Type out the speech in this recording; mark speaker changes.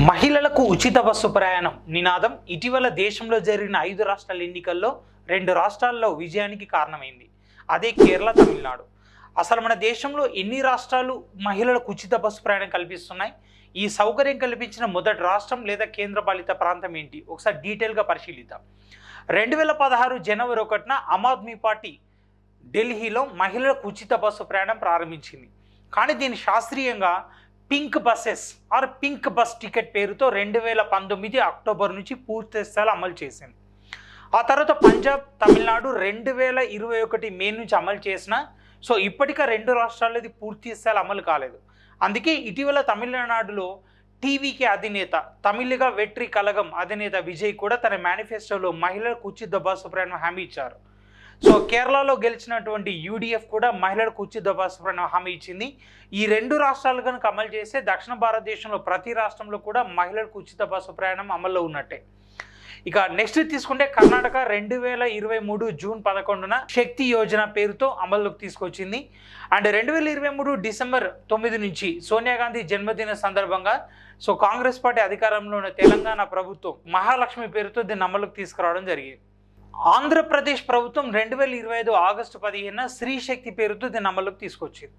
Speaker 1: మహిళలకు ఉచిత బస్సు ప్రయాణం నినాదం ఇటీవల దేశంలో జరిగిన 5 రాష్ట్రాల ఎన్నికల్లో 2 రాష్ట్రాల్లో విజయానికి కారణమైంది. అదే కేరళ, తమిళనాడు. అసలు మన దేశంలో ఎన్ని రాష్ట్రాలు మహిళలకు ఉచిత బస్సు ప్రయాణం కల్పిస్తున్నాయి? ఈ సౌకర్యం కల్పించిన మొదటి రాష్ట్రం లేదా కేంద్రపాలిత ప్రాంతం ఏంటి? ఒకసారి డీటెయిల్గా పరిశీలిద్దాం. 2016 జనవరి 1న ఆమ్ ఆద్మీ పార్టీ ఢిల్లీలో మహిళలకు ఉచిత బస్సు ప్రయాణం ప్రారంభించింది. కానీ దీన్ని శాస్త్రీయంగా pink buses or pink bus ticket పేరుతో 2019 అక్టోబర్ నుంచి పూర్తి స్థాయిలో అమలు చేసింది. ఆ తర్వాత పంజాబ్, తమిళనాడు 2021 మే నుంచి అమలు చేసిన ఇప్పటికే 2 రాష్ట్రాల్లో ఇది పూర్తి స్థాయిలో అమలు కాలేదు. అందుకే ఇటీవల తమిళనాడులో టీవీకే అధినేత తమిళిగా వెట్రి కలగం అధినేత విజయ్ కూడా తన మేనిఫెస్టోలో మహిళలకు ఉచిత బస్సు ప్రయాణం హామీ ఇచ్చారు. కేరళలో గెలిచినటువంటి యూడీఎఫ్ కూడా మహిళలకు ఉచిత బస్సు ప్రయాణం హామీ ఇచ్చింది. ఈ 2 రాష్ట్రాలు కనుక అమలు చేస్తే దక్షిణ భారతదేశంలో ప్రతి రాష్ట్రంలో కూడా మహిళలకు ఉచిత బస్సు ప్రయాణం అమల్లో ఉన్నట్టే. ఇక నెక్స్ట్ తీసుకుంటే కర్ణాటక 2023 జూన్ 11న శక్తి యోజన పేరుతో అమల్లోకి తీసుకొచ్చింది. అండ్ 2023 డిసెంబర్ 9 నుంచి సోనియా గాంధీ జన్మదిన సందర్భంగా కాంగ్రెస్ పార్టీ అధికారంలో ఉన్న తెలంగాణ ప్రభుత్వం మహాలక్ష్మి పేరుతో దీన్ని అమలుకి తీసుకురావడం జరిగింది. ఆంధ్రప్రదేశ్ ప్రభుత్వం 2025 ఆగస్టు 15న స్త్రీ శక్తి పేరుతో దీన్ని అమలుకి తీసుకొచ్చింది.